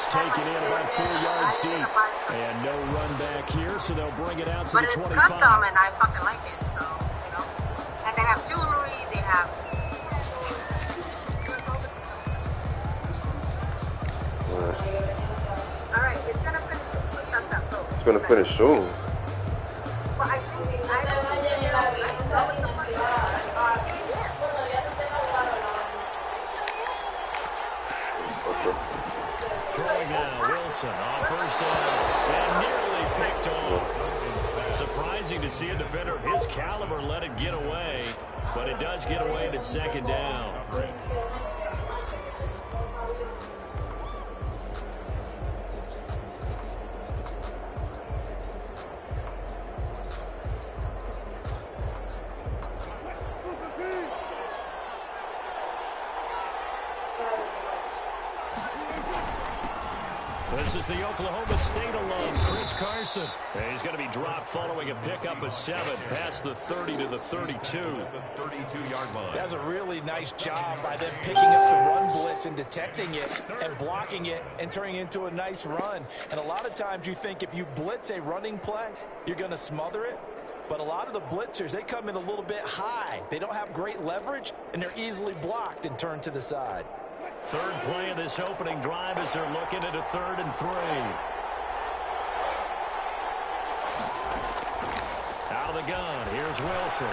It's taken in about 4 yards deep. And no run back here, so they'll bring it out to the 25. But it's custom, and I fucking like it, so, you know. And they have jewelry, they have... All right, it's going to finish. It's going to finish soon. Well, I think I don't Throwing now, Wilson on first down. And nearly picked off. Surprising to see a defender of his caliber let it get away. But it does get away at second down. This is the Oklahoma State alum, Chris Carson. And he's going to be dropped following a pickup of 7 past the 30 to the 32. The 32-yard line. That's a really nice job by them picking up the run blitz and detecting it and blocking it and turning it into a nice run. And a lot of times you think if you blitz a running play, you're going to smother it. But a lot of the blitzers, they come in a little bit high. They don't have great leverage, and they're easily blocked and turned to the side. Third play of this opening drive as they're looking at a 3rd and 3. Out of the gun, here's Wilson.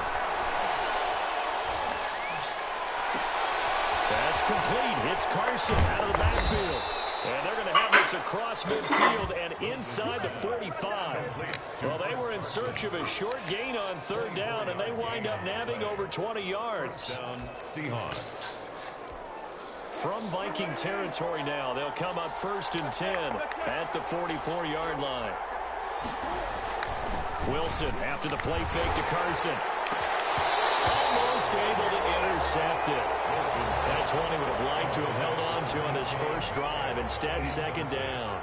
That's complete. Hits Carson out of the backfield. And they're going to have this across midfield and inside the 45. Well, they were in search of a short gain on 3rd down, and they wind up nabbing over 20 yards. Seahawks. From Viking territory now, they'll come up 1st and 10 at the 44-yard line. Wilson after the play fake to Carson. Almost able to intercept it. That's one he would have liked to have held on to on his first drive. Instead, 2nd down.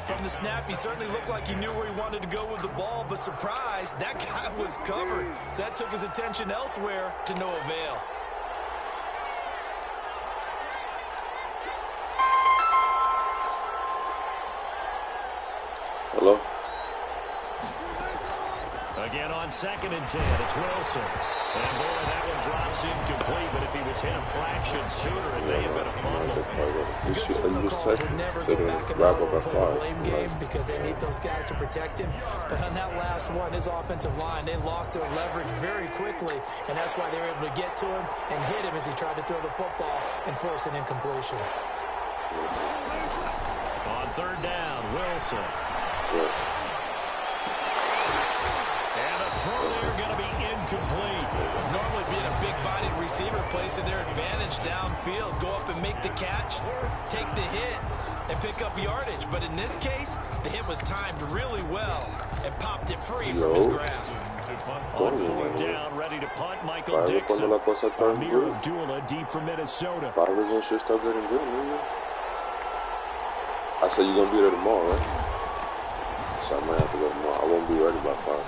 From the snap, he certainly looked like he knew where he wanted to go with the ball, but surprise, that guy was covered. So that took his attention elsewhere to no avail. Hello? Again on 2nd and 10, it's Wilson. And boy, that one drops incomplete, but if he was hit a fraction sooner, it may have been a fumble. Good signal calls would never go back and play the blame game because they need those guys to protect him. But on that last one, his offensive line, they lost their leverage very quickly, and that's why they were able to get to him and hit him as he tried to throw the football and force an incompletion. On 3rd down, Wilson. And a throw there going to be incomplete. Normally being a big-bodied receiver plays to their advantage downfield. Go up and make the catch, take the hit, and pick up yardage. But in this case, the hit was timed really well and popped it free from his grasp. On 4th down, ready to punt, Michael Dixon. Amir Abdullah deep from Minnesota. Should start getting good, man. I said you're going to be there tomorrow, right? So I might have to go tomorrow. I won't be ready by 5.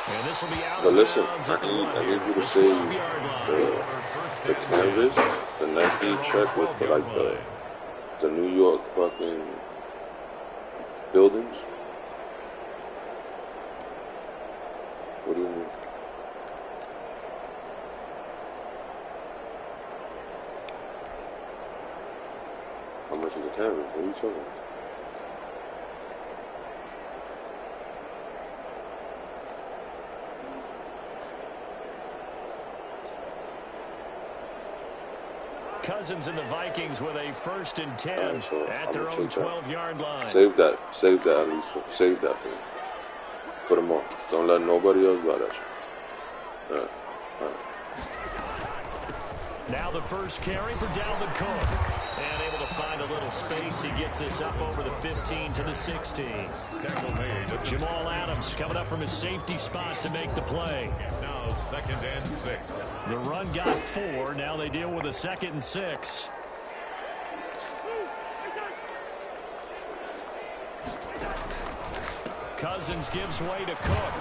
And this will be out. But listen, I need you to say the canvas, the Nike check with the New York fucking buildings. What do you mean? How much is the canvas? What are you talking about? Cousins and the Vikings with a 1st and 10 at their own 12-yard line. Save that at least. Save that for me. Put them on. Don't let nobody else buy that shit. All right. Now the first carry for Dalvin Cook. And able to find a little space. He gets us up over the 15 to the 16. Jamal Adams coming up from his safety spot to make the play. Now 2nd and 6. The run got 4. Now they deal with a 2nd and 6. Cousins gives way to Cook.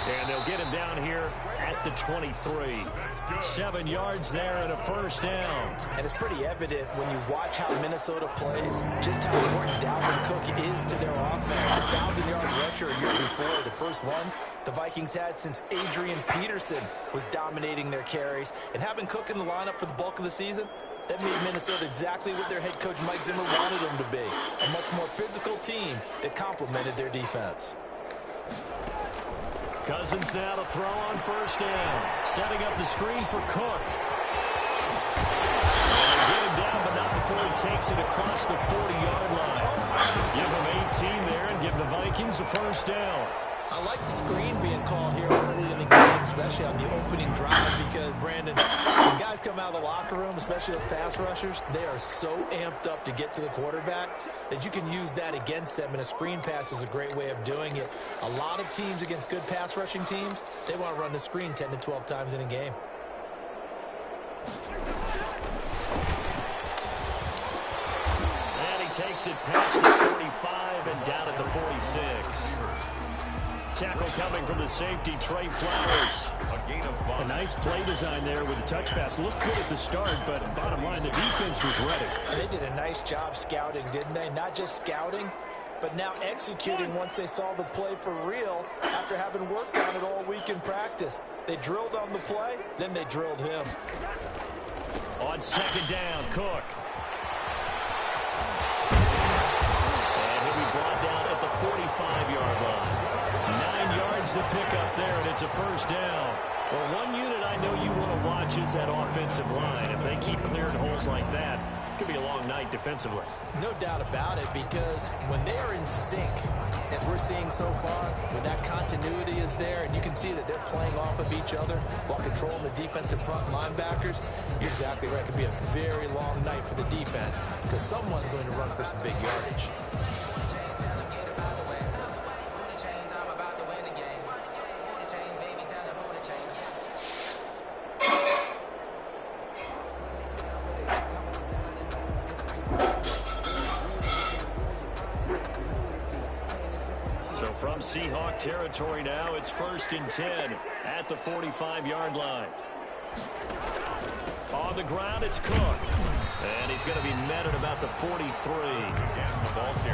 And they'll get him down here at the 23. 7 yards there and a first down. And it's pretty evident when you watch how Minnesota plays, just how important Dalvin Cook is to their offense. A 1,000-yard rusher a year before. The first one the Vikings had since Adrian Peterson was dominating their carries. And having Cook in the lineup for the bulk of the season, that made Minnesota exactly what their head coach Mike Zimmer wanted them to be. A much more physical team that complemented their defense. Cousins now to throw on first down. Setting up the screen for Cook. Get him down, but not before he takes it across the 40-yard line. Give him 18 there and give the Vikings a first down. I like the screen being called here early in the game, especially on the opening drive, because, Brandon, when guys come out of the locker room, especially those pass rushers, they are so amped up to get to the quarterback that you can use that against them, and a screen pass is a great way of doing it. A lot of teams against good pass rushing teams, they want to run the screen 10 to 12 times in a game. And he takes it past the 45 and down at the 46. Tackle coming from the safety, Trey Flowers. A nice play design there with the touch pass. Looked good at the start, but bottom line, the defense was ready. And they did a nice job scouting, didn't they? Not just scouting, but now executing once they saw the play for real after having worked on it all week in practice. They drilled on the play, then they drilled him. On second down, Cook. And he'll be brought down at the 45-yard line. 9 yards to pick up there, and it's a first down. Well, one unit I know you want to watch is that offensive line. If they keep clearing holes like that, it could be a long night defensively. No doubt about it, because when they are in sync, as we're seeing so far, when that continuity is there, and you can see that they're playing off of each other while controlling the defensive front linebackers, you're exactly right. It could be a very long night for the defense, because someone's going to run for some big yardage. Seahawk territory now. It's 1st and 10 at the 45-yard line. On the ground, it's Cook. And he's going to be met at about the 43.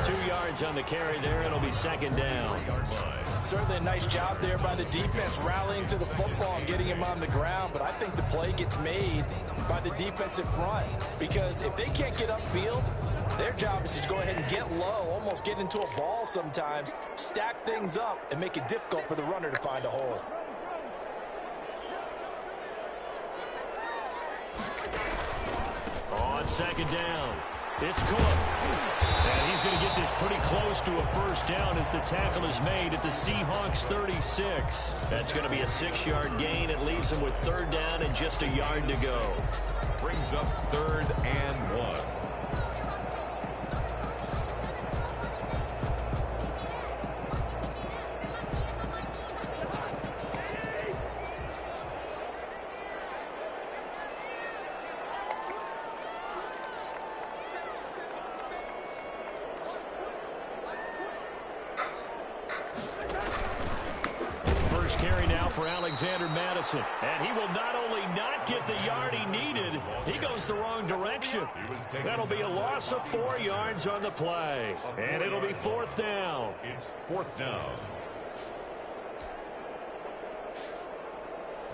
2 yards on the carry there. It'll be second down. Certainly a nice job there by the defense rallying to the football and getting him on the ground. But I think the play gets made by the defensive front, because if they can't get upfield, their job is to go ahead and get low, almost get into a ball sometimes, stack things up, and make it difficult for the runner to find a hole. On second down, it's Cook. And he's going to get this pretty close to a first down as the tackle is made at the Seahawks 36. That's going to be a 6-yard gain. It leaves him with third down and just a yard to go. Brings up 3rd and 1. Alexander Madison, and he will not only not get the yard he needed, he goes the wrong direction. That'll be a loss of 4 yards on the play, and it'll be 4th down. It's 4th down.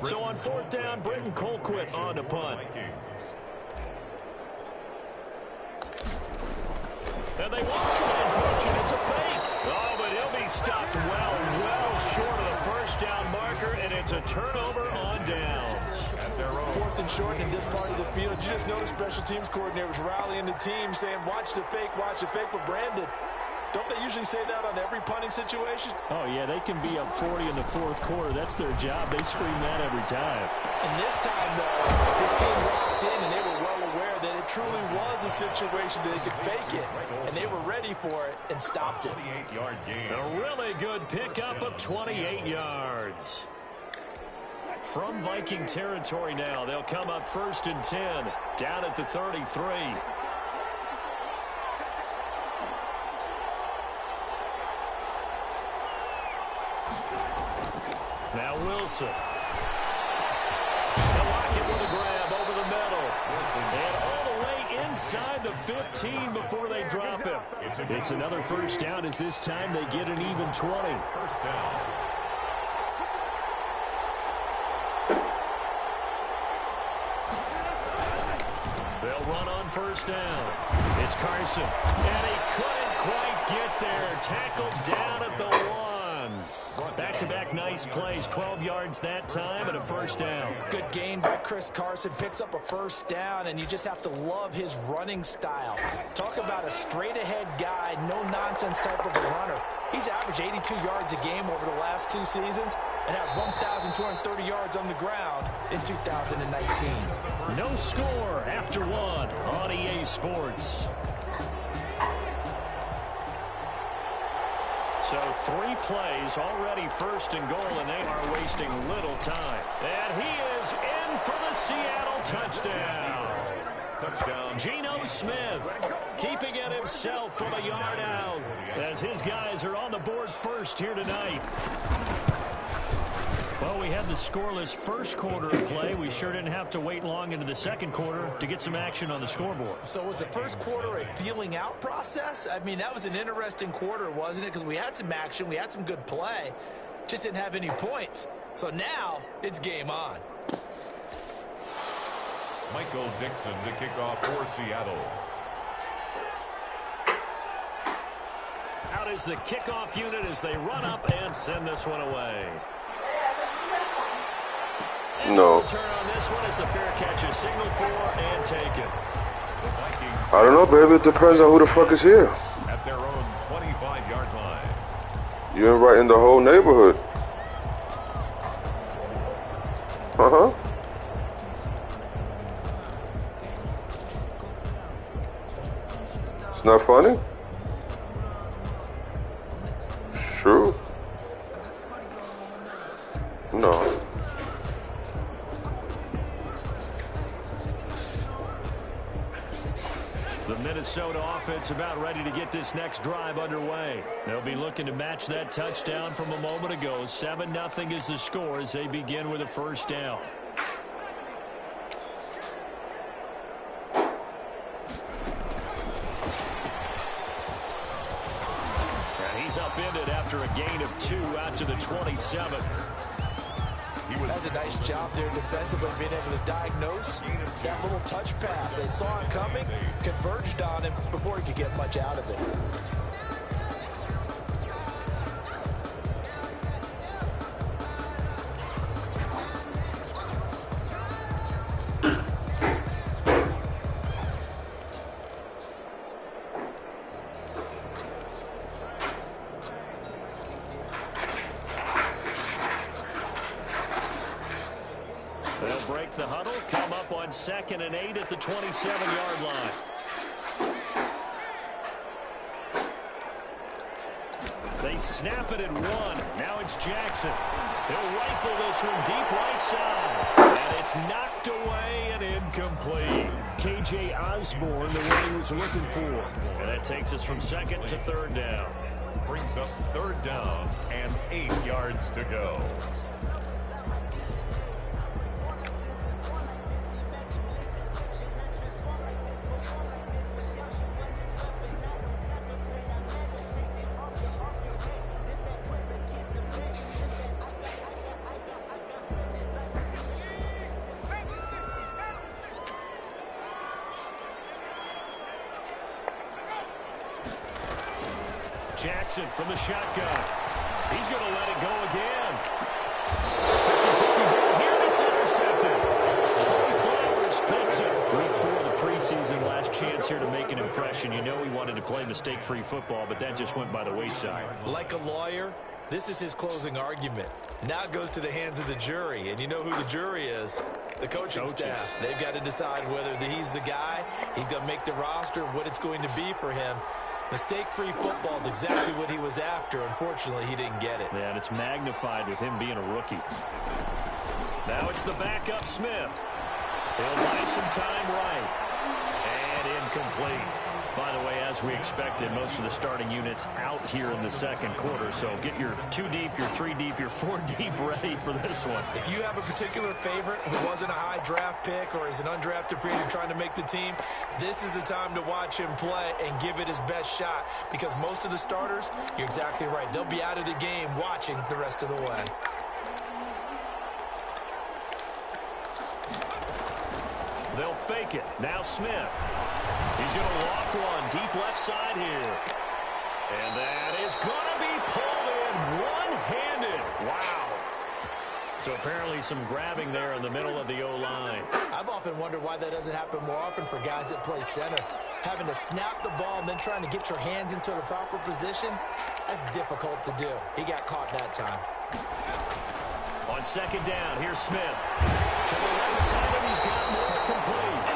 So on 4th down, Britton Colquitt on to punt. And they won't try and punch it. It's a fake. Oh, but he'll be stopped well short of the first down marker, and it's a turnover on downs. At their own. 4th and short in this part of the field. You just noticed special teams coordinators rallying the team, saying, watch the fake, but Brandon, don't they usually say that on every punting situation? Oh, yeah, they can be up 40 in the 4th quarter. That's their job. They scream that every time. And this time, though, his team locked in, and they were well aware that it truly was a situation that they could fake it, and they were ready for it and stopped it. 28-yard gain. A really good pickup of 28 yards. From Viking territory now, they'll come up 1st and 10, down at the 33. Wilson. They'll lock it with a grab over the middle. And all the way inside the 15 before they drop him. It's another first down as this time they get an even 20. First down. They'll run on first down. It's Carson. And he couldn't quite get there. Tackled down at the 1. Back-to-back nice plays. 12 yards that time and a first down. Good gain by Chris Carson. Picks up a first down, and you just have to love his running style. Talk about a straight-ahead guy, no-nonsense type of a runner. He's averaged 82 yards a game over the last 2 seasons and had 1,230 yards on the ground in 2019. No score after 1 on EA Sports. So 3 plays already first and goal, and they are wasting little time. And he is in for the Seattle touchdown. Touchdown. Geno Smith keeping it himself from a yard out as his guys are on the board first here tonight. Well, we had the scoreless first quarter of play. We sure didn't have to wait long into the second quarter to get some action on the scoreboard. So was the first quarter a feeling out process? I mean, that was an interesting quarter, wasn't it? Because we had some action, we had some good play, just didn't have any points. So now it's game on. Michael Dixon to kick off for Seattle. Out is the kickoff unit as they run up and send this one away. No. Turn on this one as the fair catch is signaled for and taken. I don't know, baby. It depends on who the fuck is here. At their own 25-yard line. You're inviting the whole neighborhood. Uh-huh. It's not funny? True. No. The Minnesota offense about ready to get this next drive underway. They'll be looking to match that touchdown from a moment ago. 7-0 is the score as they begin with a first down. And he's upended after a gain of 2 out to the 27. That's a nice job there defensively, being able to diagnose that little touch pass. They saw it coming, converged on him before he could get much out of it. They'll break the huddle, come up on 2nd and 8 at the 27-yard line. They snap it at 1. Now it's Jackson. He'll rifle this one deep right side. And it's knocked away and incomplete. K.J. Osborne, the one he was looking for. And that takes us from 2nd to 3rd down. Brings up 3rd down and 8 yards to go. Jackson from the shotgun. He's going to let it go again. 50-50 ball here, and it's intercepted. Trey Flowers picks it. Week 4 of the preseason, last chance here to make an impression. You know he wanted to play mistake-free football, but that just went by the wayside. Like a lawyer, this is his closing argument. Now it goes to the hands of the jury, and you know who the jury is. The coaching staff. They've got to decide whether he's the guy, he's going to make the roster, what it's going to be for him. Mistake-free football is exactly what he was after. Unfortunately, he didn't get it. Yeah, and it's magnified with him being a rookie. Now it's the backup Smith. He'll buy some time right. And incomplete. By the way, as we expected, most of the starting units out here in the second quarter. So get your 2 deep, your 3 deep, your 4 deep ready for this one. If you have a particular favorite who wasn't a high draft pick or is an undrafted free agent trying to make the team, this is the time to watch him play and give it his best shot, because most of the starters, you're exactly right, they'll be out of the game watching the rest of the way. They'll fake it. Now Smith. He's going to loft one deep left side here. And that is going to be pulled in one-handed. Wow. So apparently some grabbing there in the middle of the O-line. I've often wondered why that doesn't happen more often for guys that play center. Having to snap the ball and then trying to get your hands into the proper position, that's difficult to do. He got caught that time. On second down, here's Smith. To the right side, and he's got more complete.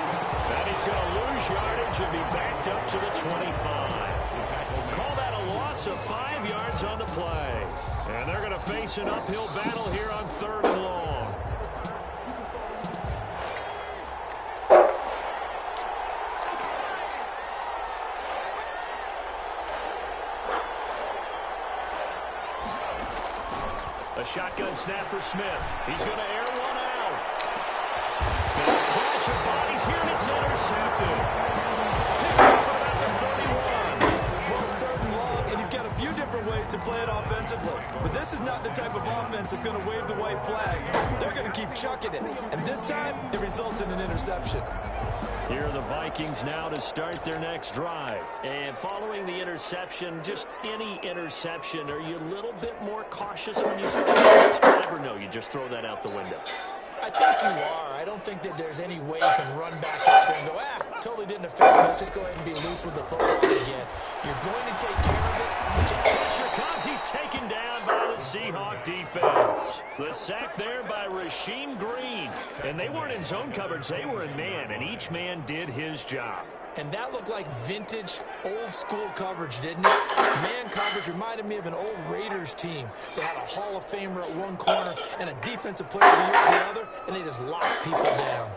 And he's going to lose yardage and be backed up to the 25. Call that a loss of 5 yards on the play. And they're going to face an uphill battle here on 3rd and long. A shotgun snap for Smith. He's going to air one out. And a clash of bodies here, and it's intercepted. Picked up for about the 31. Well, it's 3rd and long, and you've got a few different ways to play it offensively. But this is not the type of offense that's going to wave the white flag. They're going to keep chucking it. And this time, it results in an interception. Here are the Vikings now to start their next drive. And following the interception, just any interception, are you a little bit more cautious when you start the next drive, or no, you just throw that out the window? I think you are. I don't think that there's any way you can run back out there and go, totally didn't affect me. Let's just go ahead and be loose with the football again. You're going to take care of it. Pressure comes. He's taken down by the Seahawk defense. The sack there by Rasheem Green. And they weren't in zone coverage. They were in man, and each man did his job. And that looked like vintage, old-school coverage, didn't it? Man coverage reminded me of an old Raiders team. They had a Hall of Famer at one corner and a defensive player of the year at the other, and they just locked people down.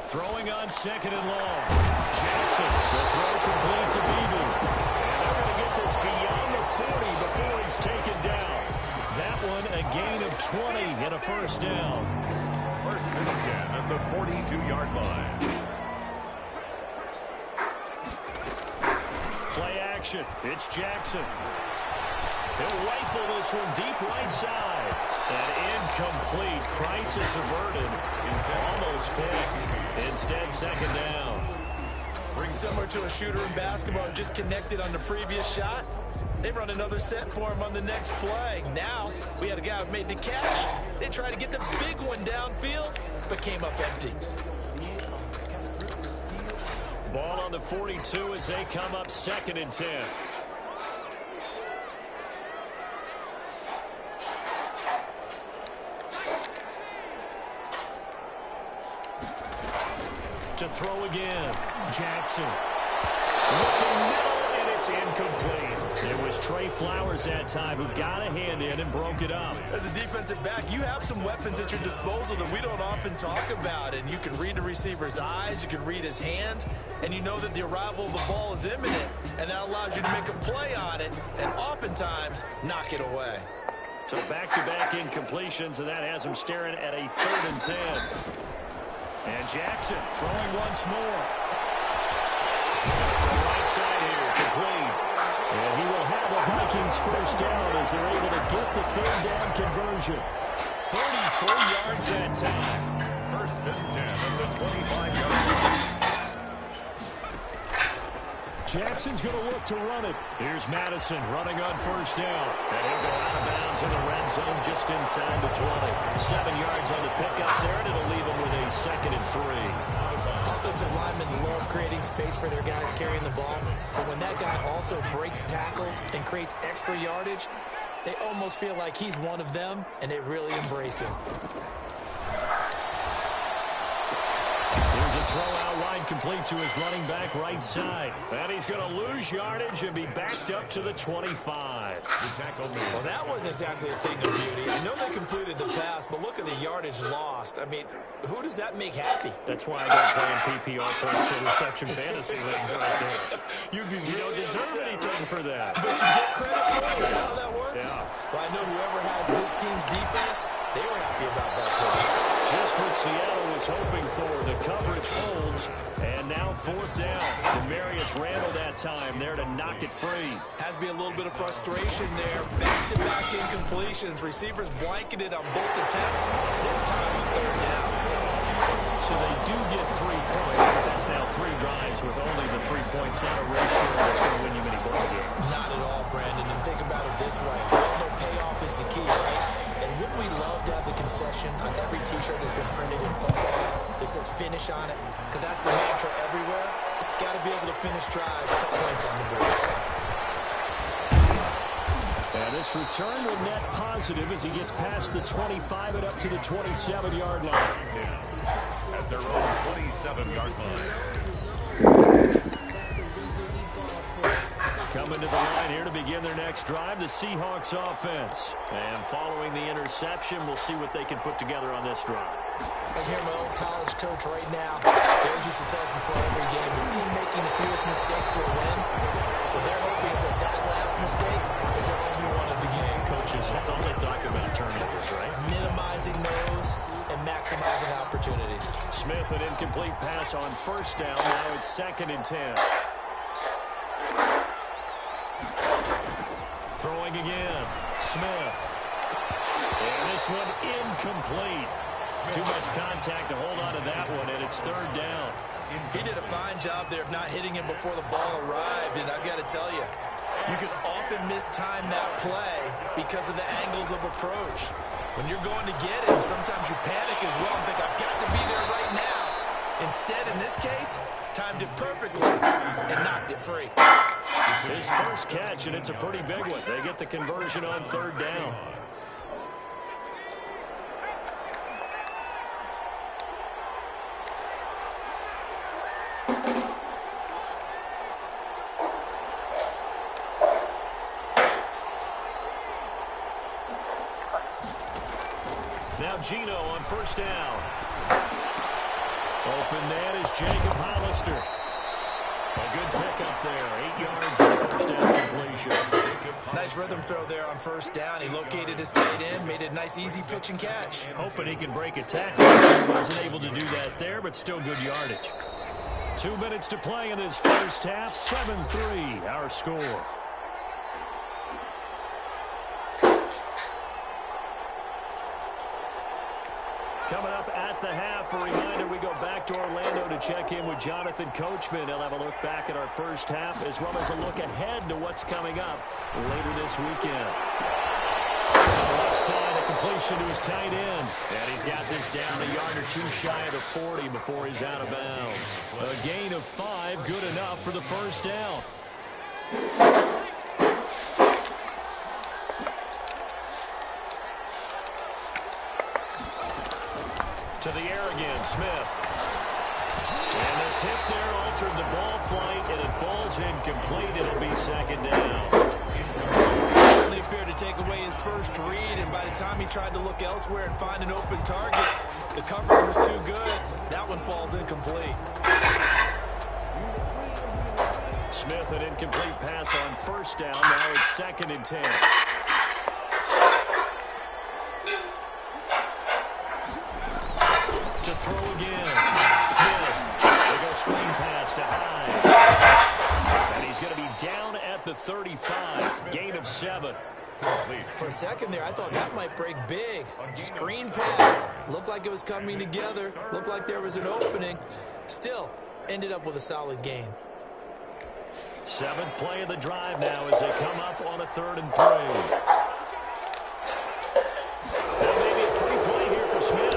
Throwing on 2nd and long. Jackson, the throw complete to Beebe. And they're going to get this beyond the 40 before he's taken down. That one a gain of 20 and a 1st down. 1st and 10 at the 42-yard line. Play action. It's Jackson. He'll rifle this one deep right side. And incomplete. Crisis averted. Almost picked. Instead, 2nd down. Pretty similar to a shooter in basketball, just connected on the previous shot. They run another set for him on the next play. Now, we had a guy who made the catch. They tried to get the big one downfield, but came up empty. Ball on the 42 as they come up 2nd and 10. To throw again. Jackson. Looking middle, and it's incomplete. It was Trey Flowers that time who got a hand in and broke it up. As a defensive back, you have some weapons at your disposal that we don't often talk about. And you can read the receiver's eyes, you can read his hands, and you know that the arrival of the ball is imminent. And that allows you to make a play on it and oftentimes knock it away. So back-to-back incompletions, and that has him staring at a 3rd and 10. And Jackson throwing once more. From right side here, complete. And he will have the Vikings 1st down as they're able to get the 3rd down conversion. 34 yards that time. 1st and 10 at the 25-yard line. Jackson's going to look to run it. Here's Madison running on 1st down. And he'll go out of bounds in the red zone just inside the 20. 7 yards on the pickup there, and it'll leave him with a 2nd and 3. Offensive linemen love creating space for their guys carrying the ball. But when that guy also breaks tackles and creates extra yardage, they almost feel like he's one of them, and they really embrace him. Here's a throw out wide complete to his running back right side. And he's going to lose yardage and be backed up to the 25. The tackle made. Well, that wasn't exactly a thing of beauty. I know they completed the pass, but look at the yardage lost. I mean, who does that make happy? That's why I don't play in PPR points per reception fantasy leagues right there. You'd be You don't deserve anything for that. But you get credit for it. Is that how that works? Yeah. Well, I know whoever has this team's defense, they were happy about that play. Just what Seattle was hoping for. The coverage holds, and now 4th down. Demarius Randall that time there to knock it free. Has to be a little bit of frustration there. Back-to-back incompletions. Receivers blanketed on both attempts. This time on 3rd down. So they do get 3 points, but that's now 3 drives with only the 3-point center ratio. That's going to win you many ball games. Not at all, Brandon. And think about it this way. Well, payoff is the key, right? And wouldn't we love to have the concession on every T-shirt that's been printed in football that says finish on it? Because that's the mantra everywhere. Got to be able to finish drives, put points on the board. And this return will net positive as he gets past the 25 and up to the 27-yard line. At their own 27-yard line. Coming to the line here to begin their next drive, the Seahawks offense. And following the interception, we'll see what they can put together on this drive. I hear my old college coach right now. He always used to tell us before every game, the team making the fewest mistakes will win. What they're hoping is that that last mistake is their only one of the game. Coaches, that's all they talk about, turnovers, right? Minimizing those and maximizing opportunities. Smith, an incomplete pass on 1st down. Now it's 2nd and 10. Throwing again. Smith. And this one incomplete. Too much contact to hold on to that one, and it's 3rd down. He did a fine job there of not hitting him before the ball arrived, and I've got to tell you, you can often mistime that play because of the angles of approach. When you're going to get it, sometimes you panic as well and think, I've got to be there right now. Instead, in this case, timed it perfectly and knocked it free. His first catch, and it's a pretty big one. They get the conversion on 3rd down. Now Gino on 1st down. Open man is Jacob Hollister. A good pickup there. 8 yards on the 1st down completion. Nice rhythm throw there on 1st down. He located his tight end, made it a nice, easy pitch and catch. Hoping he can break a tackle. He wasn't able to do that there, but still good yardage. 2 minutes to play in this first half. 7-3, our score. Coming up at the half, a reminder, we go back to Orlando to check in with Jonathan Coachman. He'll have a look back at our first half as well as a look ahead to what's coming up later this weekend. On the left side, a completion to his tight end. And he's got this down a yard or 2 shy of the 40 before he's out of bounds. A gain of 5, good enough for the 1st down. To the air again, Smith. And the tip there altered the ball flight, and it falls incomplete. It'll be 2nd down. Certainly appeared to take away his first read, and by the time he tried to look elsewhere and find an open target, the coverage was too good. That one falls incomplete. Smith, an incomplete pass on 1st down. Now it's 2nd and 10. To throw again. Smith. They go screen pass to Hyde. And he's going to be down at the 35. Gain of 7. For a second there, I thought that might break big. Screen pass. Looked like it was coming together. Looked like there was an opening. Still, ended up with a solid gain. 7th play of the drive now as they come up on a 3rd and 3. Now maybe a free play here for Smith.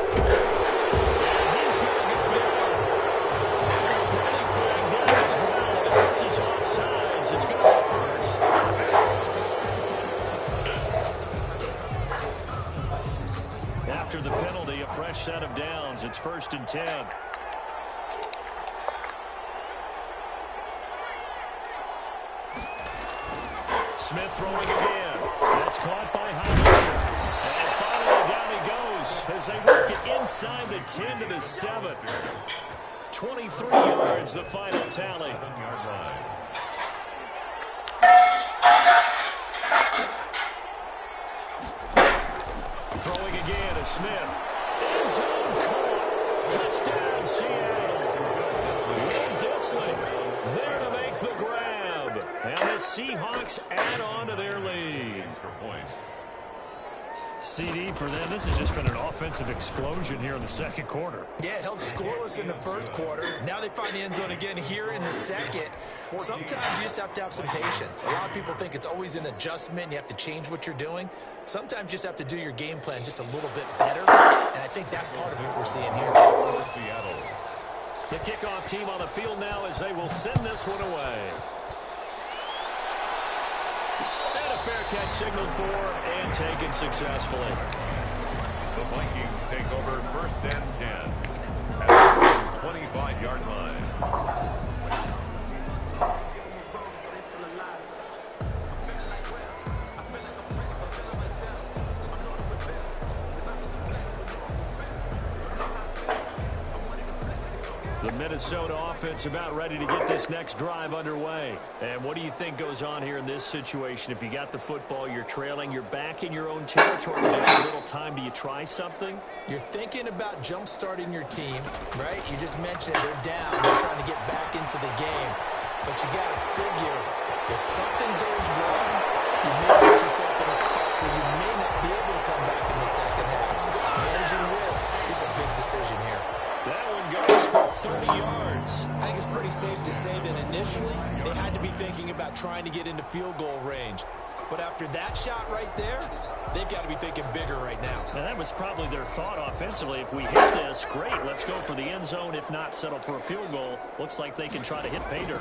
After the penalty, a fresh set of downs. It's 1st and 10. Smith throwing again. That's caught by Hollister. And finally down he goes as they work it inside the 10 to the 7. 23 yards, the final tally. 7-yard line. Throwing again to Smith. End zone caught. Touchdown, Seattle. Disley there to make the grab. And the Seahawks add on to their lead. CD, for them, this has just been an offensive explosion here in the second quarter. Yeah, held scoreless in the first quarter. Now they find the end zone again here in the second. Sometimes you just have to have some patience. A lot of people think it's always an adjustment. You have to change what you're doing. Sometimes you just have to do your game plan just a little bit better. And I think that's part of what we're seeing here. Seattle. The kickoff team on the field now as they will send this one away. Fair catch signaled for and taken successfully. The Vikings take over 1st and 10 at the 25-yard line. The Minnesota offense about ready to get this next drive underway. And what do you think goes on here in this situation? If you got the football, you're trailing, you're back in your own territory with just a little time. Do you try something? You're thinking about jump-starting your team, right? You just mentioned it. They're down. They're trying to get back into the game. But you got to figure, if something goes wrong, you may put yourself in a spot where you may not be able to come back in the second half. Managing risk is a big decision here. That one goes for 30 yards. I think it's pretty safe to say that initially they had to be thinking about trying to get into field goal range. But after that shot right there, they've got to be thinking bigger right now. And that was probably their thought offensively. If we hit this, great, let's go for the end zone. If not, settle for a field goal. Looks like they can try to hit pay dirt.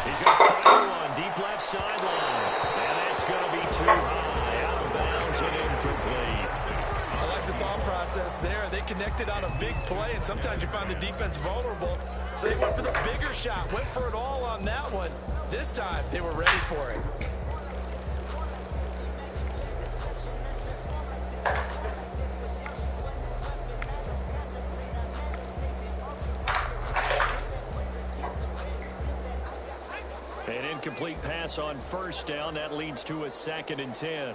He's going to fire one deep left sideline. And that's going to be too high, out of bounds and incomplete. I like the thought process there. They connected on a big play, and sometimes you find the defense vulnerable. So they went for the bigger shot, went for it all on that one. This time, they were ready for it. An incomplete pass on first down. That leads to a 2nd and 10.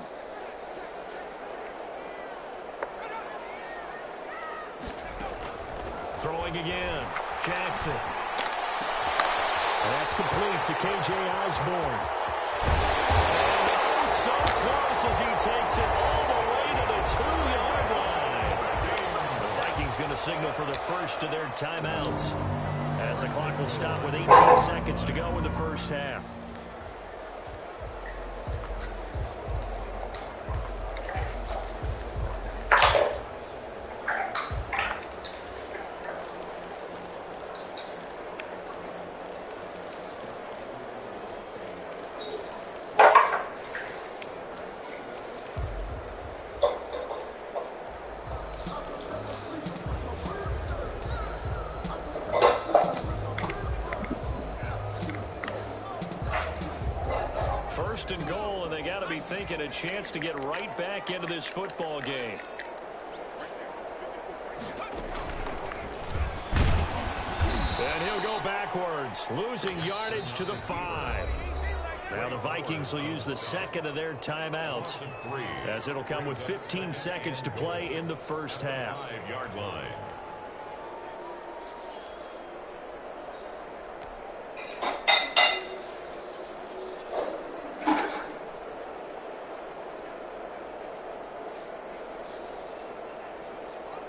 Throwing again. Jackson. And that's complete to K.J. Osborne. And oh, so close as he takes it all the way to the 2-yard line. The Vikings going to signal for the first of their timeouts, as the clock will stop with 18 seconds to go in the first half. First and goal, and they got to be thinking a chance to get right back into this football game. And he'll go backwards, losing yardage to the 5. Now the Vikings will use the second of their timeouts, as it'll come with 15 seconds to play in the first half. 5-yard line.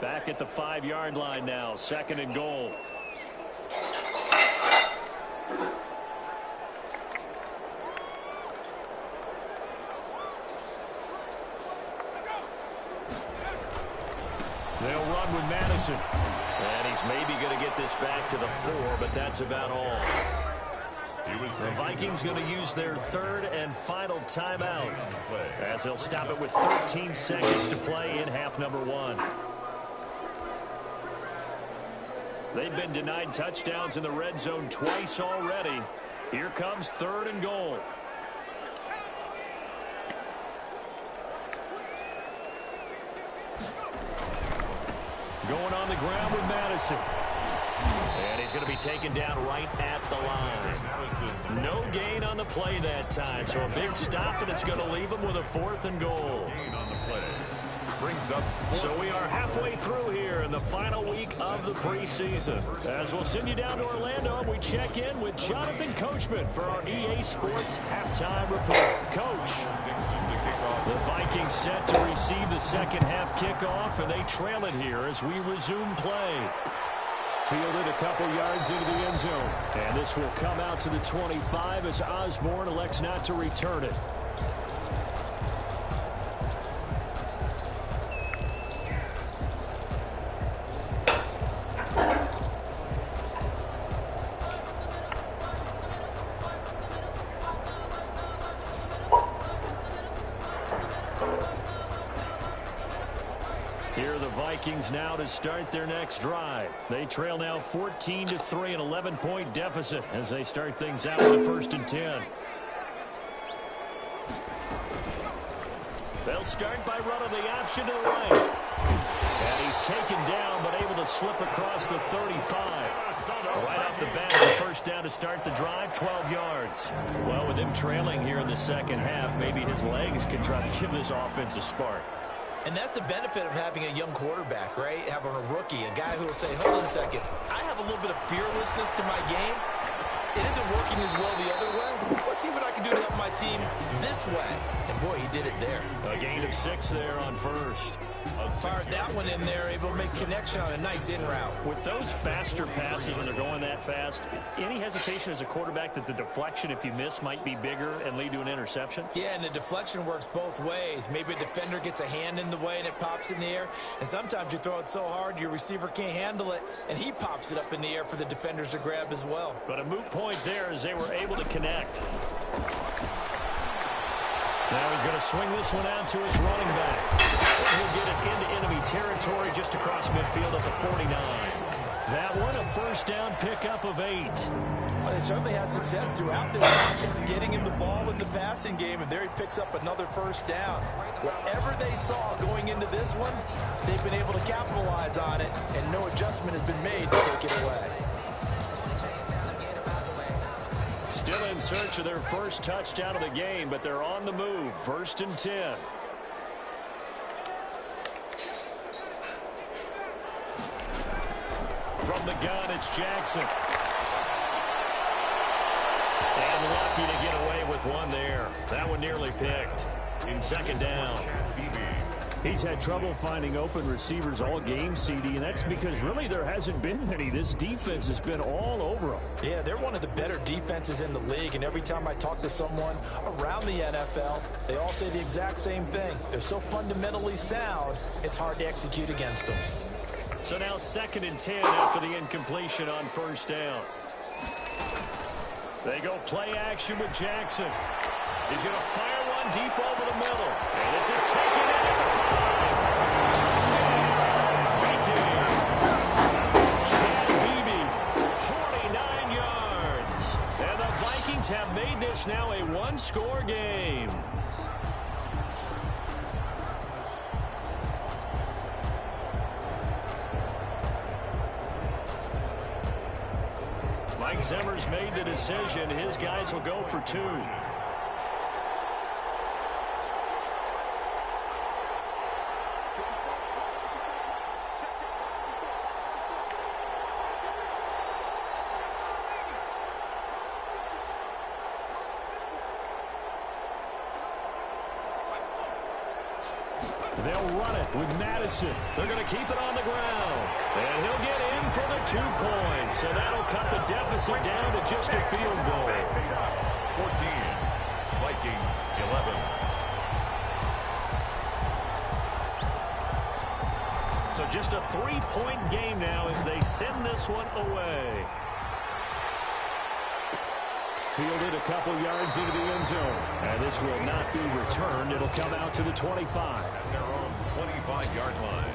Back at the 5-yard line now, 2nd and goal. They'll run with Madison. And he's maybe going to get this back to the 4, but that's about all. The Vikings going to use their 3rd and final timeout, as they'll stop it with 13 seconds to play in half number 1. They've been denied touchdowns in the red zone twice already. Here comes 3rd and goal. Going on the ground with Madison. And he's going to be taken down right at the line. No gain on the play that time, so a big stop, and it's going to leave him with a 4th and goal. Gain on the play. Brings up. So we are halfway through here in the final week of the preseason. As we'll send you down to Orlando, we check in with Jonathan Coachman for our EA Sports halftime report. Coach, the Vikings set to receive the second half kickoff, and they trail it here as we resume play. Fielded a couple yards into the end zone. And this will come out to the 25 as Osborne elects not to return it. Here are the Vikings now to start their next drive. They trail now 14-3, an 11-point deficit as they start things out with a 1st and 10. They'll start by running the option to the right. And he's taken down but able to slip across the 35. Right off the bat, the 1st down to start the drive, 12 yards. Well, with him trailing here in the second half, maybe his legs can try to give this offense a spark. And that's the benefit of having a young quarterback, right? Having a rookie, a guy who will say, hold on a second, I have a little bit of fearlessness to my game. It isn't working as well the other way. Let's see what I can do to help my team this way. And, boy, he did it there. A gain of 6 there on 1st. Fired that one in there, able to make connection on a nice in route. With those faster passes when they're going that fast, any hesitation as a quarterback that the deflection, if you miss, might be bigger and lead to an interception? Yeah, and the deflection works both ways. Maybe a defender gets a hand in the way and it pops in the air. And sometimes you throw it so hard your receiver can't handle it, and he pops it up in the air for the defenders to grab as well. But a moot point there as they were able to connect. Now he's going to swing this one out to his running back. He'll get it into enemy territory just across midfield at the 49. That one, a 1st down pickup of 8. Well, they certainly had success throughout this contest, getting him the ball in the passing game, and there he picks up another 1st down. Whatever they saw going into this one, they've been able to capitalize on it, and no adjustment has been made to take it away. Still in search of their 1st touchdown of the game, but they're on the move. 1st and 10. From the gun, it's Jackson. And lucky to get away with one there. That one nearly picked. In 2nd down. He's had trouble finding open receivers all game, CD, and that's because really there hasn't been many. This defense has been all over them. Yeah, they're one of the better defenses in the league, and every time I talk to someone around the NFL, they all say the exact same thing. They're so fundamentally sound, it's hard to execute against them. So now 2nd and 10 after the incompletion on 1st down. They go play action with Jackson. He's going to fire one deep over the middle. And this is taken in at the 5. Touchdown, Vikings. Chad Beebe, 49 yards. And the Vikings have made this now a one-score game. Mike Zimmer's made the decision. His guys will go for 2. They'll run it with Madison. They're going to keep it on the ground. And he'll get in for the 2 points. So that'll cut the deficit down to just a field goal. 14. Vikings 11. So just a 3-point game now as they send this one away. Fielded a couple yards into the end zone. And this will not be returned. It'll come out to the 25. At their own 25-yard line.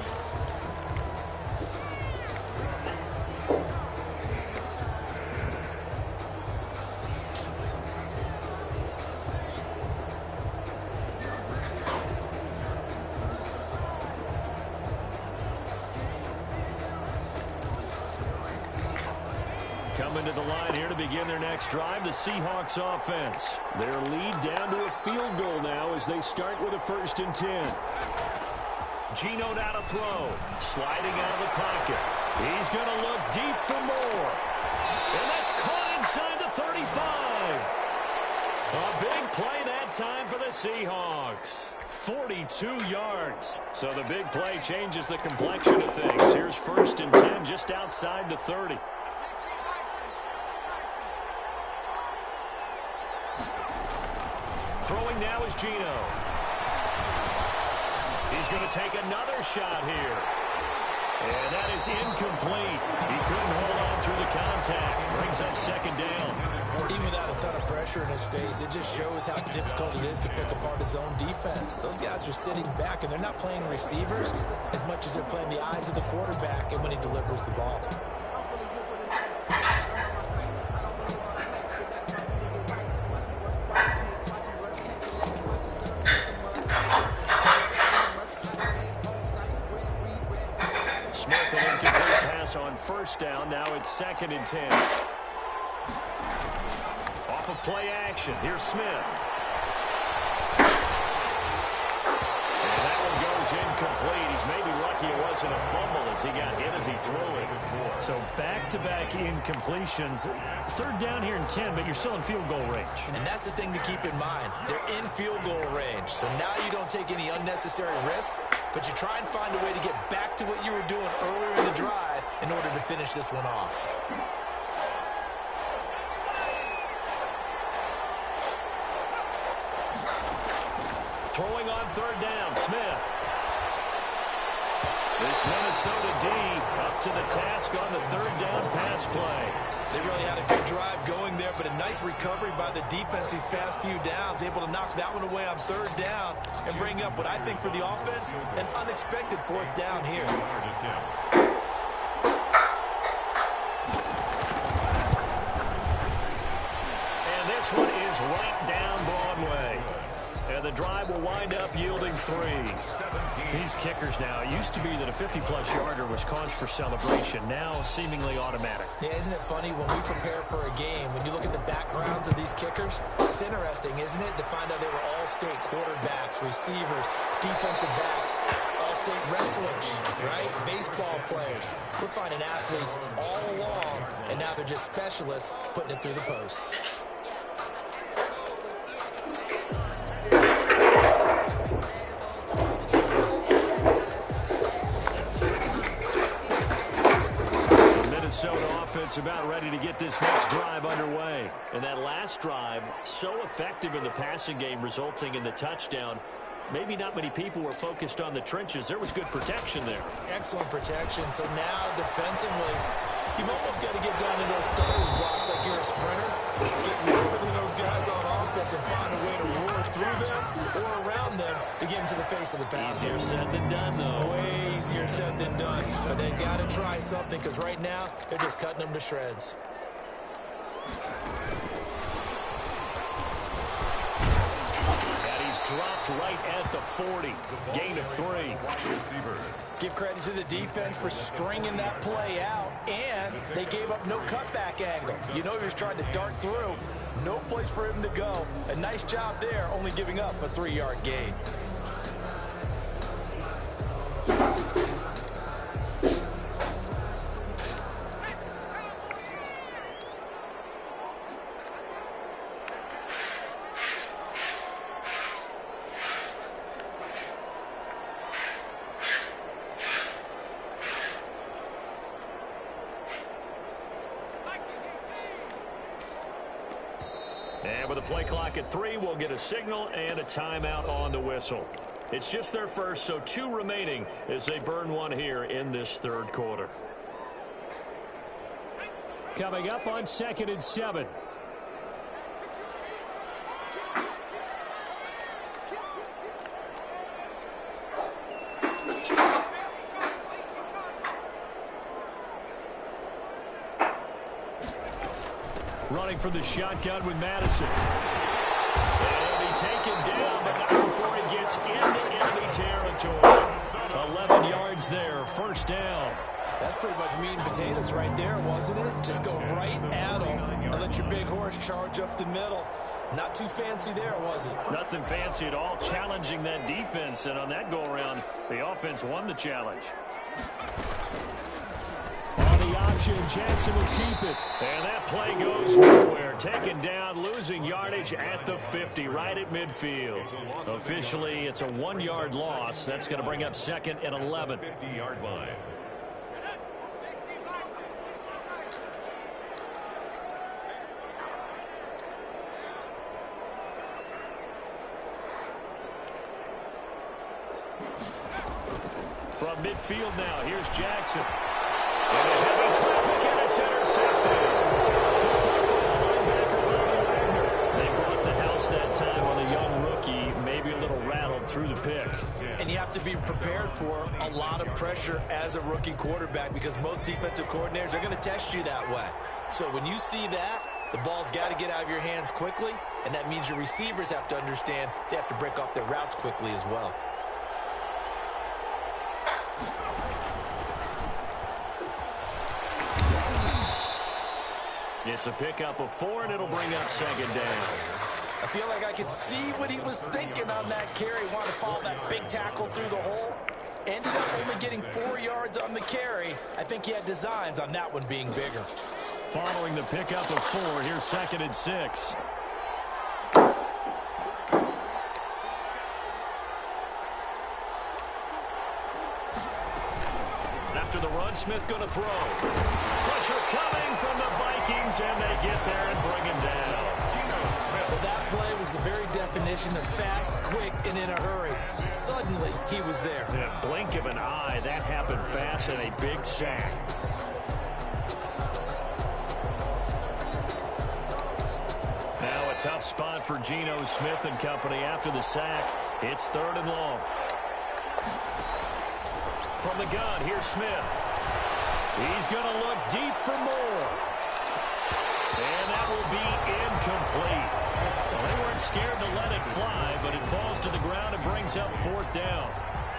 Coming to the line here to begin their next drive, the Seahawks offense. Their lead down to a field goal now as they start with a 1st and 10. Geno now to throw. Sliding out of the pocket. He's going to look deep for more. And that's caught inside the 35. A big play that time for the Seahawks. 42 yards. So the big play changes the complexion of things. Here's 1st and 10 just outside the 30. Throwing now is Geno. He's going to take another shot here. And that is incomplete. He couldn't hold on through the contact. Brings up 2nd down. Even without a ton of pressure in his face, it just shows how difficult it is to pick apart his own defense. Those guys are sitting back, and they're not playing receivers as much as they're playing the eyes of the quarterback and when he delivers the ball. Smith, an incomplete pass on 1st down. Now it's 2nd and 10. Off of play action. Here's Smith. And that one goes incomplete. He's maybe lucky it wasn't a fumble as he got hit as he threw it. So back-to-back incompletions. 3rd down here in 10, but you're still in field goal range. And that's the thing to keep in mind. They're in field goal range. So now you don't take any unnecessary risks, but you try and find a way to get back to what you were doing earlier in the drive in order to finish this one off. Throwing on 3rd down, Smith. This Minnesota D up to the task on the 3rd down pass play. They really had a good drive going there, but a nice recovery by the defense these past few downs, able to knock that one away on 3rd down and bring up what I think for the offense, an unexpected 4th down here. And this one is right down Broadway. And the drive will wind up yielding 3. These kickers now, it used to be that a 50-plus yarder was cause for celebration. Now seemingly automatic. Yeah, isn't it funny when we prepare for a game, when you look at the backgrounds of these kickers, it's interesting, isn't it, to find out they were all-state quarterbacks, receivers, defensive backs, all-state wrestlers, right? Baseball players. We're finding athletes all along, and now they're just specialists putting it through the posts. Minnesota offense about ready to get this next drive underway. And that last drive, so effective in the passing game, resulting in the touchdown. Maybe not many people were focused on the trenches. There was good protection there. Excellent protection. So now defensively, you've almost got to get down into those starter's blocks like you're a sprinter. Get lower than those guys on offense and find a way to roar through them or around them to get into the face of the passer. Easier said than done, though. Way easier said than done. But they've got to try something because right now they're just cutting them to shreds. Dropped right at the 40. Gain of 3. Give credit to the defense for stringing that play out, and they gave up no cutback angle. You know he was trying to dart through. No place for him to go. A nice job there, only giving up a 3-yard gain. And with a play clock at 3, we'll get a signal and a timeout on the whistle. It's just their first, so 2 remaining as they burn one here in this 3rd quarter. Coming up on 2nd and 7. Running from the shotgun with Madison. And he'll be taken down, but not before he gets into enemy territory. 11 yards there, 1st down. That's pretty much meat and potatoes right there, wasn't it? Just go right at them and let your big horse charge up the middle. Not too fancy there, was it? Nothing fancy at all, challenging that defense. And on that go-around, the offense won the challenge. On the option, Jackson will keep it. And that play goes nowhere. Taken down, losing yardage at the 50, right at midfield. Officially, it's a 1-yard loss. That's going to bring up 2nd and 11. 50-yard line. From midfield now, here's Jackson. And a heavy traffic, and it's intercepted. Picked up by the linebacker, Bobby Wagner. They brought the house that time on a young rookie, maybe a little rattled through the pick. And you have to be prepared for a lot of pressure as a rookie quarterback because most defensive coordinators are going to test you that way. So when you see that, the ball's got to get out of your hands quickly, and that means your receivers have to understand they have to break off their routes quickly as well. It's a pickup of 4, and it'll bring up 2nd down. I feel like I could see what he was thinking on that carry. Wanted to follow that big tackle through the hole. Ended up only getting 4 yards on the carry. I think he had designs on that one being bigger. Following the pickup of 4, here's 2nd and 6. After the run, Smith going to throw. Pressure coming from the Vikings, and they get there and bring him down. Well, that play was the very definition of fast, quick, and in a hurry. Suddenly, he was there. In a blink of an eye, that happened fast, and a big sack. Now a tough spot for Geno Smith and company after the sack. It's 3rd and long. From the gun, here's Smith. He's going to look deep for more. And that will be incomplete. Well, they weren't scared to let it fly, but it falls to the ground and brings up 4th down.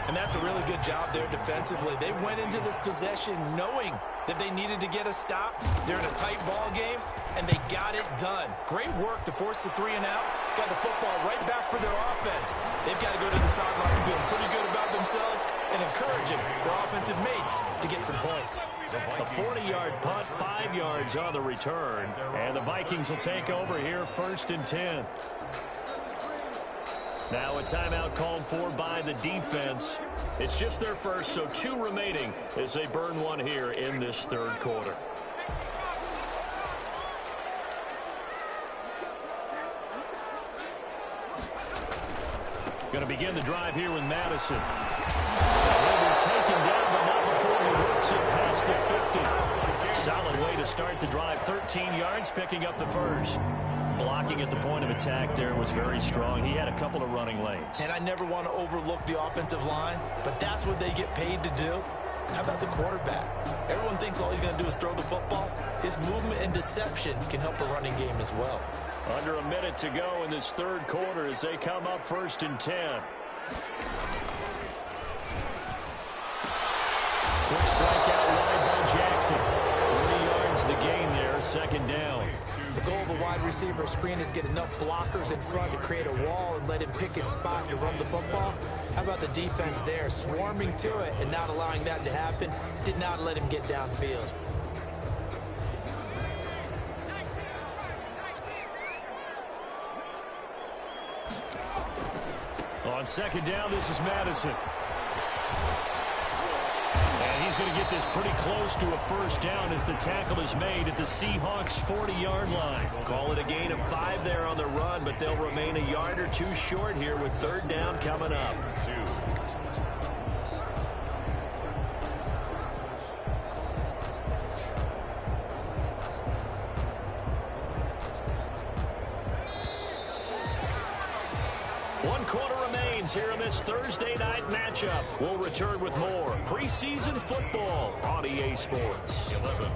And that's a really good job there defensively. They went into this possession knowing that they needed to get a stop. They're in a tight ball game, and they got it done. Great work to force the 3 and out. Got the football right back for their offense. They've got to go to the sidelines feeling pretty good about themselves and encouraging their offensive mates to get some points. A 40-yard punt, 5 yards on the return. And the Vikings will take over here, 1st and 10. Now a timeout called for by the defense. It's just their first, so 2 remaining as they burn 1 here in this 3rd quarter. Going to begin the drive here with Madison. He'll be taken down, but not before he works it past the 50. Solid way to start the drive. 13 yards, picking up the first. Blocking at the point of attack there was very strong. He had a couple of running lanes. And I never want to overlook the offensive line, but that's what they get paid to do. How about the quarterback? Everyone thinks all he's going to do is throw the football. His movement and deception can help a running game as well. Under a minute to go in this 3rd quarter as they come up 1st and 10. Quick strike out wide by Jackson. 3 yards the gain there, 2nd down. The goal of the wide receiver screen is get enough blockers in front to create a wall and let him pick his spot to run the football. How about the defense there, swarming to it and not allowing that to happen? Did not let him get downfield. On 2nd down, this is Madison. And he's going to get this pretty close to a 1st down as the tackle is made at the Seahawks 40-yard line. Call it a gain of 5 there on the run, but they'll remain a yard or 2 short here with 3rd down coming up. One quarter remains here in this Thursday night matchup. We'll return with more preseason football on EA Sports. 11.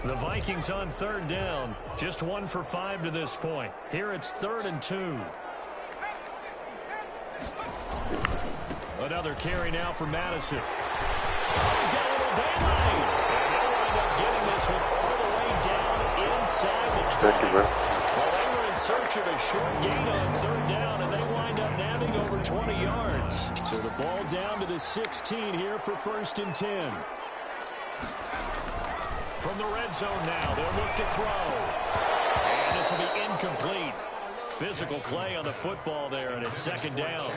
The Vikings on 3rd down. Just 1 for 5 to this point. Here it's 3rd and 2. Another carry now for Madison. Oh, he's got a little daylight. And they'll wind up getting this one all the way down inside the 20. Thank you, man. Well, they were in search of a short gain on third down, and they wind up nabbing over 20 yards. So the ball down to the 16 here for 1st and 10. From the red zone now, they'll look to throw. And this will be incomplete. Physical play on the football there, and it's 2nd down.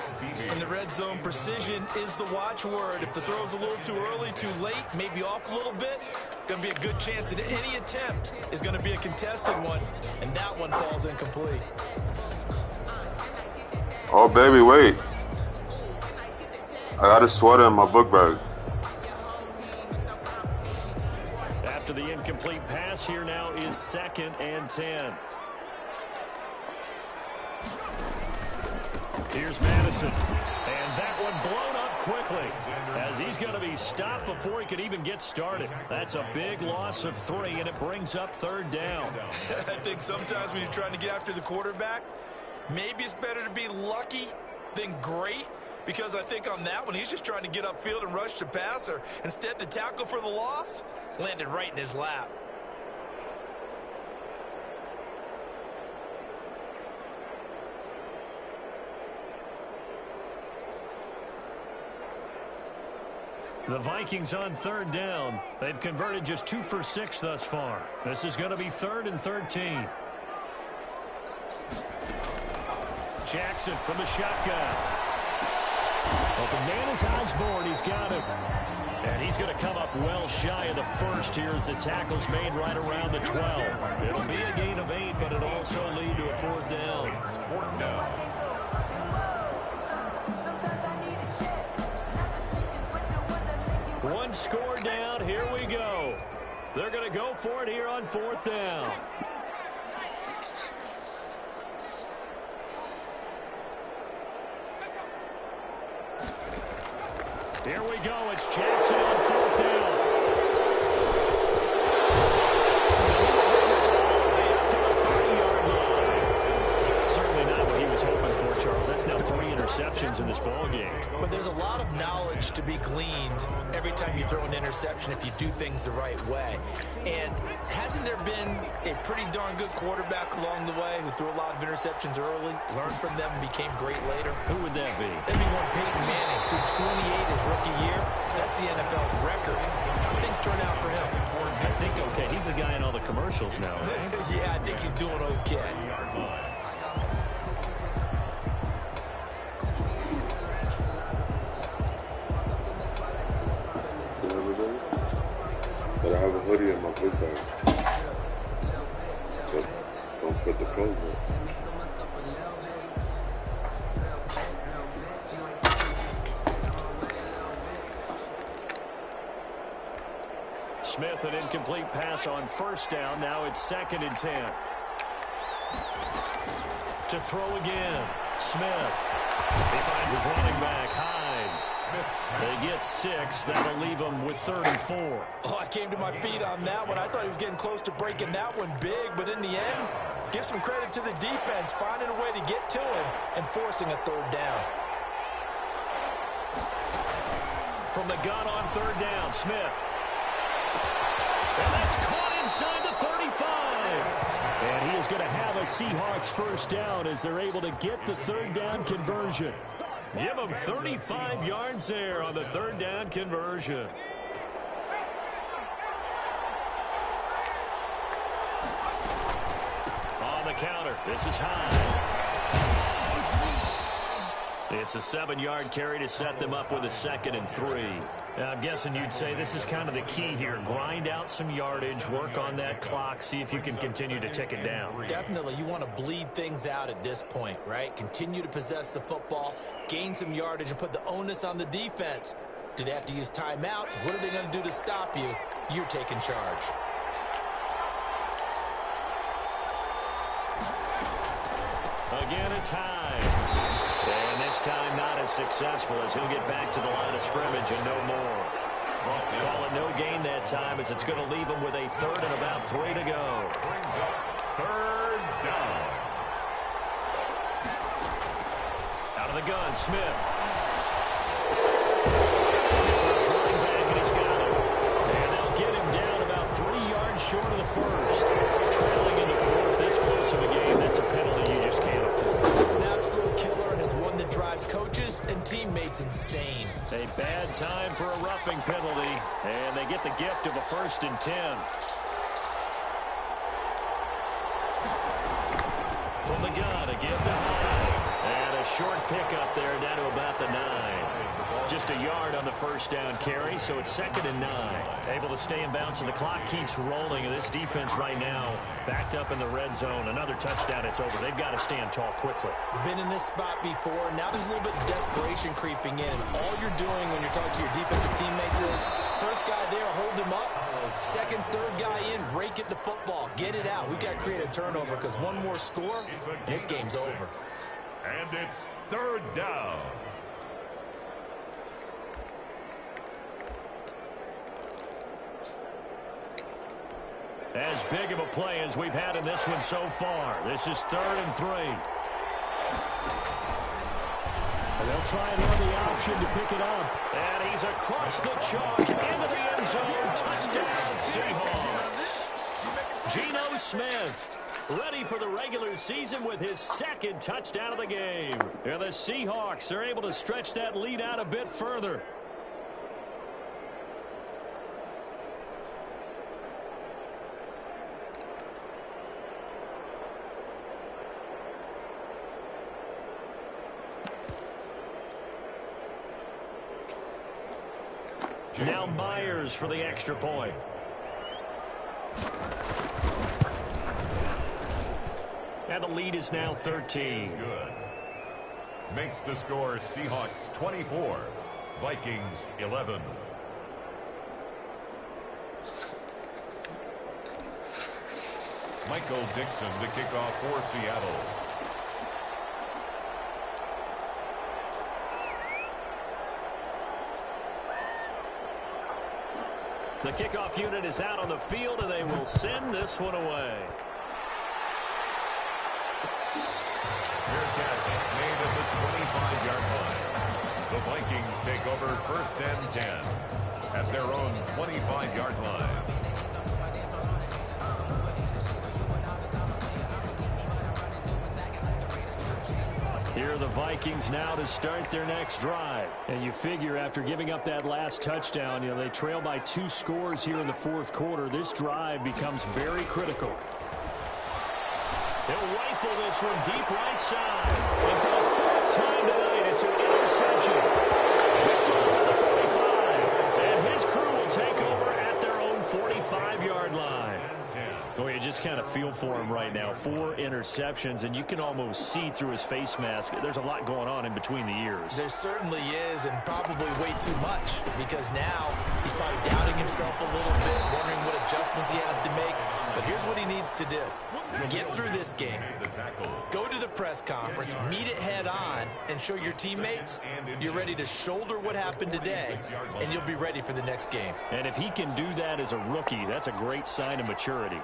In the red zone, precision is the watchword. If the throw's a little too early, too late, maybe off a little bit, going to be a good chance that any attempt is going to be a contested one, and that one falls incomplete. Oh, baby, wait. I got a sweater in my book bag. After the incomplete pass, here now is 2nd and 10. Here's Madison, and that one blown up quickly as he's going to be stopped before he could even get started. That's a big loss of 3, and it brings up 3rd down. I think sometimes when you're trying to get after the quarterback, maybe it's better to be lucky than great, because I think on that one, he's just trying to get upfield and rush the passer. Instead, the tackle for the loss landed right in his lap. The Vikings on 3rd down. They've converted just 2 for 6 thus far. This is going to be 3rd and 13. Jackson from the shotgun. Open man is Osborne. He's got him. And he's going to come up well shy of the 1st here as the tackle's made right around the 12. It'll be a gain of 8, but it'll also lead to a 4th down. 4th down. One score down. Here we go. They're going to go for it here on 4th down. Here we go. It's Jackson on 4th down. Certainly not what he was hoping for, Charles. That's now 3 interceptions in this ballgame. But there's a lot of knowledge to be gleaned every time you throw an interception if you do things the right way. And hasn't there been a pretty darn good quarterback along the way who threw a lot of interceptions early, learned from them, and became great later? Who would that be? That'd be one Peyton Manning, threw 28 his rookie year. That's the NFL record. How things turn out for him? I think okay. He's the guy in all the commercials now, right? Yeah, I think he's doing okay. But I have a hoodie in my book bag. But don't put the clothes on. Smith, an incomplete pass on 1st down. Now it's 2nd and 10. To throw again. Smith. He finds his running back, Hyde. They get 6. That'll leave them with 3rd and 4. Oh, I came to my feet on that one. I thought he was getting close to breaking that one big, but in the end, give some credit to the defense, finding a way to get to him and forcing a 3rd down. From the gun on 3rd down, Smith. And that's caught inside the 35. And he is going to have a Seahawks 1st down as they're able to get the 3rd down conversion. Give them 35 yards there on the 3rd down conversion. On the counter, this is high. It's a 7-yard carry to set them up with a 2nd and 3. Now, I'm guessing you'd say this is kind of the key here. Grind out some yardage, work on that clock, see if you can continue to tick it down. Definitely. You want to bleed things out at this point, right? Continue to possess the football, gain some yardage, and put the onus on the defense. Do they have to use timeouts? What are they going to do to stop you? You're taking charge. Again, it's high. And this time not as successful as he'll get back to the line of scrimmage and no more. Call it no gain that time as it's going to leave him with a 3rd and about 3 to go. 3rd down. Out of the gun, Smith. First running back, and he's got him. And they'll get him down about 3 yards short of the first. Trailing in the fourth, this close of a game, that's a penalty you just can't afford. It's an absolute killer, and it's one that drives coaches and teammates insane. A bad time for a roughing penalty, and they get the gift of a 1st and 10. From the gun, a give to high. And a short pickup there down to about the 9. Just a yard on the first down carry, so it's 2nd and 9. Able to stay in bounds, and the clock keeps rolling. And this defense right now backed up in the red zone. Another touchdown, it's over. They've got to stand tall quickly. Been in this spot before. Now there's a little bit of desperation creeping in. And all you're doing when you're talking to your defensive teammates is, first guy there, hold him up. Second, third guy in, rake at the football. Get it out. We've got to create a turnover because one more score, and this game's over. And it's 3rd down. As big of a play as we've had in this one so far. This is 3rd and 3. And they'll try and run the option to pick it up. And he's across the chalk into the end zone. Touchdown, Seahawks. Geno Smith ready for the regular season with his 2nd touchdown of the game. And the Seahawks are able to stretch that lead out a bit further. Now Myers for the extra point. And the lead is now 13. Good. Makes the score Seahawks 24, Vikings 11. Michael Dixon to kick off for Seattle. The kickoff unit is out on the field, and they will send this one away. Fair catch made at the 25-yard line. The Vikings take over 1st and 10 as their own 25-yard line. Here are the Vikings now to start their next drive. And you figure after giving up that last touchdown, they trail by 2 scores here in the 4th quarter. This drive becomes very critical. They'll rifle this one deep right side. And for the 4th time tonight, it's an interception. Picked off at the 45. And his crew will take over at their own 45-yard line. Well, you just kind of feel for him right now. 4 interceptions, and you can almost see through his face mask. There's a lot going on in between the ears. There certainly is, and probably way too much, because now he's probably doubting himself a little bit, wondering what adjustments he has to make. But here's what he needs to do. Get through this game. Go to the press conference, meet it head on, and show your teammates you're ready to shoulder what happened today, and you'll be ready for the next game. And if he can do that as a rookie, that's a great sign of maturity.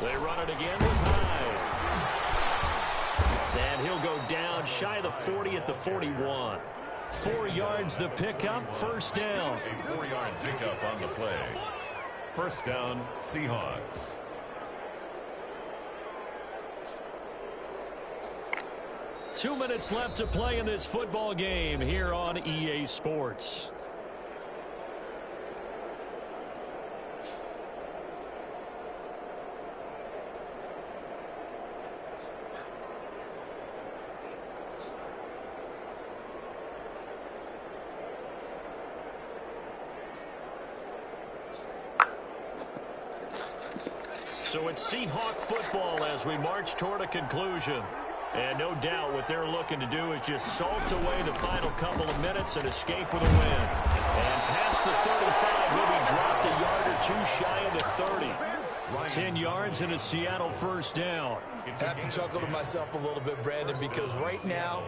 They run it again with Hyde. And he'll go down shy of the 40 at the 41. 4 yards the pickup, 1st down. A 4-yard pickup on the play. 1st down, Seahawks. Two minutes left to play in this football game here on EA Sports. So it's Seahawk football as we march toward a conclusion. And no doubt what they're looking to do is just salt away the final couple of minutes and escape with a win. And past the 35, he'll be dropped a yard or 2 shy of the 30. 10 yards and a Seattle 1st down. I have to chuckle to myself a little bit, Brandon, because right now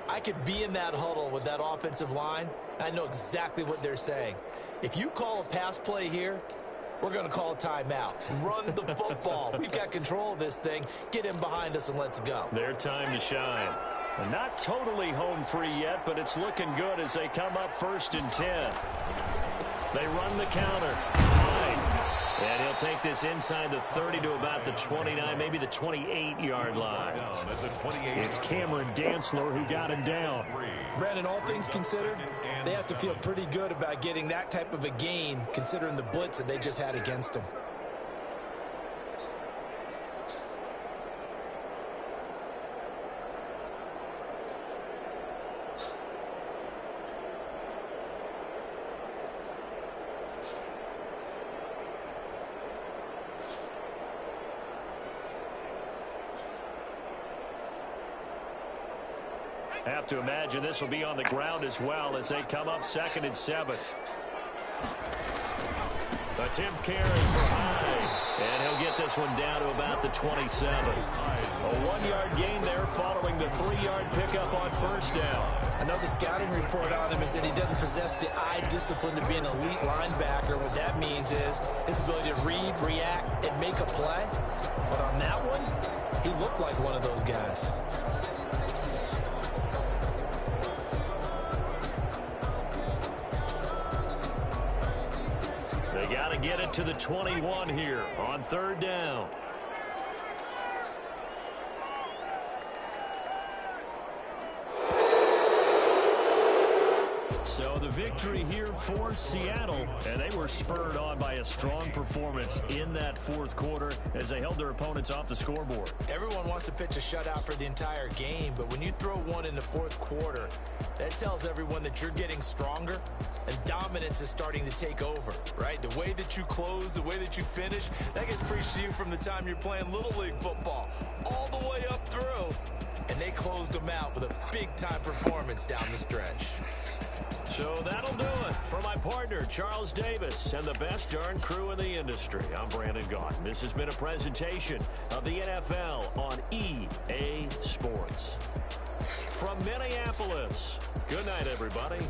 I could be in that huddle with that offensive line. I know exactly what they're saying. If you call a pass play here, we're going to call a timeout. Run the football. We've got control of this thing. Get in behind us and let's go. Their time to shine. Not totally home free yet, but it's looking good as they come up 1st and 10. They run the counter. And he'll take this inside the 30 to about the 29, maybe the 28-yard line. It's Cameron Dantzler who got him down. Brandon, all things considered, they have to feel pretty good about getting that type of a gain, considering the blitz that they just had against them. Have to imagine this will be on the ground as well as they come up 2nd and 7. Attempt carry for Hyde. And he'll get this one down to about the 27. A 1-yard gain there following the 3-yard pickup on 1st down. Another scouting report on him is that he doesn't possess the eye discipline to be an elite linebacker. What that means is his ability to read, react, and make a play. But on that one, he looked like one of those guys. They got to get it to the 21 here on 3rd down. So the victory here for Seattle, and they were spurred on by a strong performance in that 4th quarter as they held their opponents off the scoreboard. Everyone wants to pitch a shutout for the entire game, but when you throw one in the 4th quarter, that tells everyone that you're getting stronger and dominance is starting to take over, right? The way that you close, the way that you finish, that gets preached to you from the time you're playing Little League football all the way up through. And they closed them out with a big-time performance down the stretch. So that'll do it for my partner, Charles Davis, and the best darn crew in the industry. I'm Brandon Gaudin. This has been a presentation of the NFL on EA Sports. From Minneapolis, good night, everybody.